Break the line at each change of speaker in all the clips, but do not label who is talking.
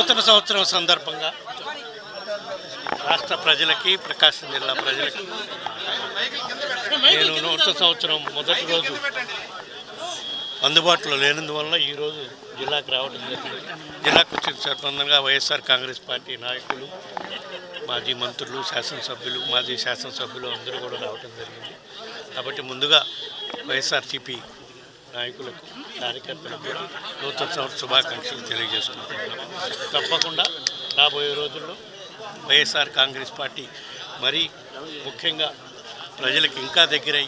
నూతన సంవత్సరం సందర్భంగా రాష్ట్ర ప్రజలకి, ప్రకాశం జిల్లా ప్రజలకి నేను నూతన సంవత్సరం మొదటి రోజు అందుబాటులో లేనందువల్ల ఈరోజు జిల్లాకు రావడం జరిగింది. జిల్లాకు వచ్చిన సందర్భంగా వైఎస్ఆర్ కాంగ్రెస్ పార్టీ నాయకులు, మాజీ మంత్రులు, శాసనసభ్యులు, మాజీ శాసనసభ్యులు అందరూ కూడా రావడం జరిగింది. కాబట్టి ముందుగా వైఎస్ఆర్సీపీ నాయకులకు, కార్యకర్తలకు కూడా నూతన సంవత్సర శుభాకాంక్షలు తెలియజేసుకుంటున్నాం. తప్పకుండా రాబోయే రోజుల్లో వైఎస్ఆర్ కాంగ్రెస్ పార్టీ మరీ ముఖ్యంగా ప్రజలకు ఇంకా దగ్గరై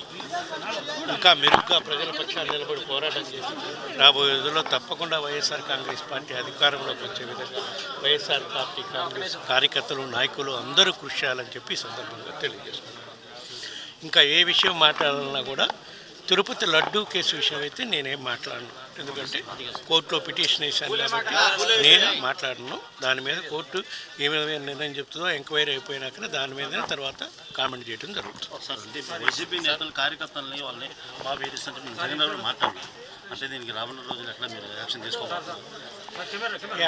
ఇంకా మెరుగ్గా ప్రజల పక్షాన్ని నిలబడి పోరాటం చేసి రాబోయే రోజుల్లో తప్పకుండా వైఎస్ఆర్ కాంగ్రెస్ పార్టీ అధికారంలోకి వచ్చే విధంగా వైఎస్ఆర్ పార్టీ కాంగ్రెస్ కార్యకర్తలు, నాయకులు అందరూ కృషి చేయాలని చెప్పి సందర్భంగా తెలియజేస్తున్నాను. ఇంకా ఏ విషయం మాట్లాడాలన్నా కూడా తిరుపతి లడ్డూ కేసు విషయం అయితే నేనేం మాట్లాడను. ఎందుకంటే కోర్టులో పిటిషన్ వేశాను కాబట్టి నేను మాట్లాడను. దాని మీద కోర్టు ఏ విధమైన నిర్ణయం చెప్తుందో ఎంక్వైరీ అయిపోయినాకనే దాని మీద తర్వాత కామెంట్ చేయడం జరుగుతుంది.
సార్, అంటే వైసీపీ నేతలు, కార్యకర్తలని వాళ్ళని బాగా వేధిస్తుంటే జగన్ గారు మాట్లాడారు. అంటే దీనికి రాబోయే రోజులు ఎట్లా మీరు యాక్షన్ తీసుకోవాలి?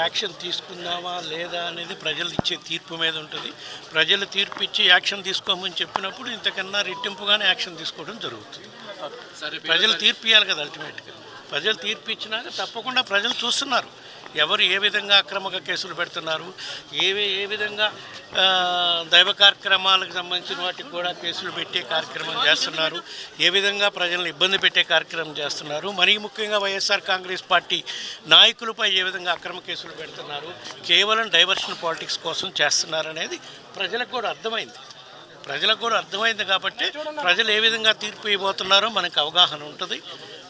యాక్షన్ తీసుకుందామా లేదా అనేది ప్రజలు ఇచ్చే తీర్పు మీద ఉంటుంది. ప్రజలు తీర్పు ఇచ్చి యాక్షన్ తీసుకోమని చెప్పినప్పుడు ఇంతకన్నా రెట్టింపుగానే యాక్షన్ తీసుకోవడం జరుగుతుంది. ప్రజలు తీర్పు ఇవ్వాలి కదా. అల్టిమేట్గా ప్రజలు తీర్పు ఇచ్చినాక తప్పకుండా ప్రజలు చూస్తున్నారు ఎవరు ఏ విధంగా అక్రమంగా కేసులు పెడుతున్నారు, ఏ విధంగా దైవ కార్యక్రమాలకు సంబంధించిన వాటికి కూడా కేసులు పెట్టే కార్యక్రమం చేస్తున్నారు, ఏ విధంగా ప్రజలను ఇబ్బంది పెట్టే కార్యక్రమం చేస్తున్నారు, మరీ ముఖ్యంగా వైఎస్ఆర్ కాంగ్రెస్ పార్టీ నాయకులపై ఏ విధంగా అక్రమ కేసులు పెడుతున్నారు, కేవలం డైవర్షన్ పాలిటిక్స్ కోసం చేస్తున్నారు అనేది ప్రజలకు కూడా అర్థమైంది. కాబట్టి ప్రజలు ఏ విధంగా తీర్పు ఇవ్వబోతున్నారో మనకు అవగాహన ఉంటుంది.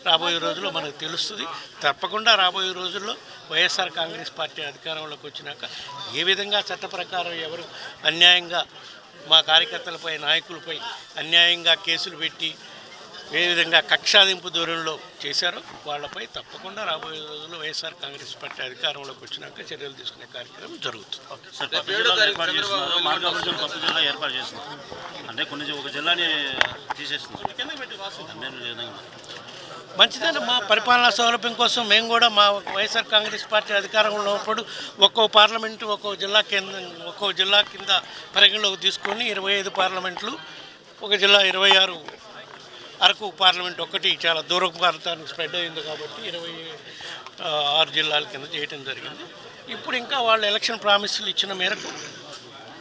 రాబోయే రోజుల్లో మనకు తెలుస్తుంది. తప్పకుండా రాబోయే రోజుల్లో వైఎస్ఆర్ కాంగ్రెస్ పార్టీ అధికారంలోకి వచ్చినాక ఏ విధంగా చట్ట ప్రకారం ఎవరు అన్యాయంగా మా కార్యకర్తలపై, నాయకులపై అన్యాయంగా కేసులు పెట్టి ఏ విధంగా కక్షాదింపు దూరంలో చేశారో వాళ్ళపై తప్పకుండా రాబోయే రోజుల్లో వైఎస్ఆర్ కాంగ్రెస్ పార్టీ అధికారంలోకి వచ్చినాక చర్యలు తీసుకునే కార్యక్రమం జరుగుతుంది.
ఏర్పాటు చేస్తున్నారు అంటే కొన్ని ఒక జిల్లాని తీసేస్తున్నారు.
మంచిదని మా పరిపాలనా సౌలభ్యం కోసం మేము కూడా మా వైఎస్ఆర్ కాంగ్రెస్ పార్టీ అధికారంలో ఉన్నప్పుడు ఒక్కో పార్లమెంటు ఒక్కో జిల్లా కింద పరిగణలోకి తీసుకొని 25 పార్లమెంట్లు, ఒక జిల్లా 26 అరకు పార్లమెంట్ ఒకటి చాలా దూరం ప్రాంతానికి స్ప్రెడ్ అయింది కాబట్టి 26 జిల్లాల కింద చేయడం జరిగింది. ఇప్పుడు ఇంకా వాళ్ళు ఎలక్షన్ ప్రామిసులు ఇచ్చిన మేరకు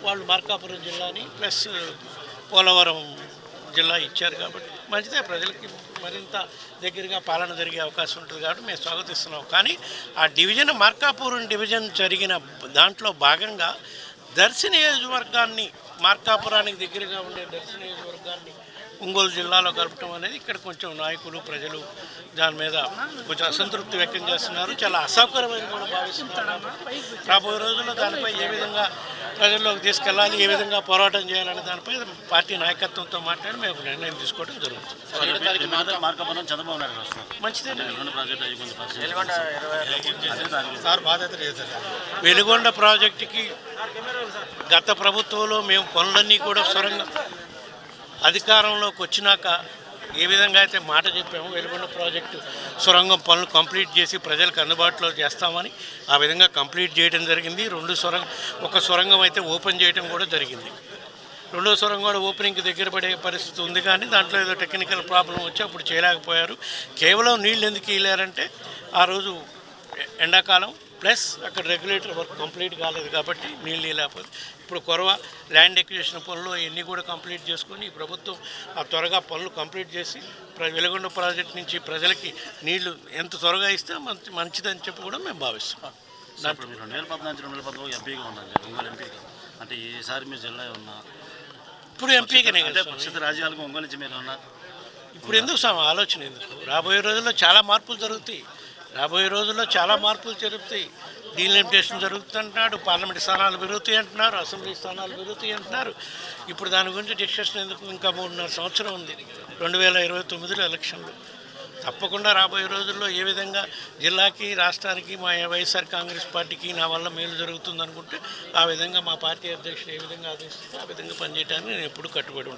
వాళ్ళు మార్కాపురం జిల్లాని ప్లస్ పోలవరం జిల్లా ఇచ్చారు కాబట్టి మంచిదే, ప్రజలకి మరింత దగ్గరగా పాలన జరిగే అవకాశం ఉంటుంది కాబట్టి మేము స్వాగతిస్తున్నాం. కానీ ఆ డివిజన్, మార్కాపురం డివిజన్ జరిగిన దాంట్లో భాగంగా దర్శి నియోజకవర్గాన్ని, మార్కాపురానికి దగ్గరగా ఉండే దర్శి నియోజకవర్గాన్ని ఒంగోలు జిల్లాలో కలపటం అనేది ఇక్కడ కొంచెం నాయకులు, ప్రజలు దాని మీద కొంచెం అసంతృప్తి వ్యక్తం చేస్తున్నారు. చాలా అసౌకర్యమైన కూడా భావిస్తున్నారు. రాబోయే రోజుల్లో దానిపై ఏ విధంగా ప్రజల్లోకి తీసుకెళ్ళాలి, ఏ విధంగా పోరాటం చేయాలనే దానిపై పార్టీ నాయకత్వంతో మాట్లాడి మేము నిర్ణయం తీసుకోవడం జరుగుతుంది. వెలుగొండ ప్రాజెక్టుకి గత ప్రభుత్వంలో మేము పనులన్నీ కూడా అధికారంలోకి వచ్చినాక ఏ విధంగా అయితే మాట చెప్పామో వెలుగొండ ప్రాజెక్టు సొరంగం పనులు కంప్లీట్ చేసి ప్రజలకు అందుబాటులో చేస్తామని ఆ విధంగా కంప్లీట్ చేయడం జరిగింది. ఒక సొరంగం అయితే ఓపెన్ చేయడం కూడా జరిగింది. రెండో సొరంగం కూడా ఓపెనింగ్కి దగ్గర పడే పరిస్థితి ఉంది, కానీ దాంట్లో ఏదో టెక్నికల్ ప్రాబ్లం వచ్చి అప్పుడు చేయలేకపోయారు. కేవలం నీళ్ళు ఎందుకు ఇవ్వలేరంటే ఆ రోజు ఎండాకాలం ప్లస్ అక్కడ రెగ్యులేటర్ వర్క్ కంప్లీట్ కాలేదు కాబట్టి నీళ్ళు లేకపోతే ఇప్పుడు కొరవ ల్యాండ్ ఎక్విజిషన్ పనులు ఇవన్నీ కూడా కంప్లీట్ చేసుకొని ఈ ప్రభుత్వం ఆ త్వరగా పనులు కంప్లీట్ చేసి వెలుగొండ ప్రాజెక్ట్ నుంచి ప్రజలకి నీళ్లు ఎంత త్వరగా ఇస్తే మంచిదని చెప్పి కూడా మేము భావిస్తున్నాం.
దాంట్లో మీరు 2014-2015 ఎంపీగా ఉన్నారు, ఒంగోలు ఎంపీగా. అంటే ఈసారి మీరు జిల్లా ఉన్నా
ఇప్పుడు ఎంపీగానే కదా,
పక్షిత రాజ్యాలకు ఒంగోలు నుంచి మీరు ఉన్నారు.
ఇప్పుడు ఎందుకు ఆలోచన ఎందుకు? రాబోయే రోజుల్లో చాలా మార్పులు జరుగుతాయి. డీలిమిటేషన్ జరుగుతుంటున్నాడు, పార్లమెంట్ స్థానాలు పెరుగుతాయి అంటున్నారు, అసెంబ్లీ స్థానాలు పెరుగుతాయి అంటున్నారు. ఇప్పుడు దాని గురించి డిస్కషన్ ఎందుకు? ఇంకా 3.5 సంవత్సరం ఉంది 2029లో ఎలక్షన్లు. తప్పకుండా రాబోయే రోజుల్లో ఏ విధంగా జిల్లాకి, రాష్ట్రానికి, మా వైఎస్ఆర్ కాంగ్రెస్ పార్టీకి నా వల్ల మేలు జరుగుతుంది అనుకుంటే ఆ విధంగా మా పార్టీ అధ్యక్షుడు ఏ విధంగా ఆదేశిస్తే ఆ విధంగా పనిచేయడానికి నేను ఎప్పుడు కట్టుబడి ఉంటాను.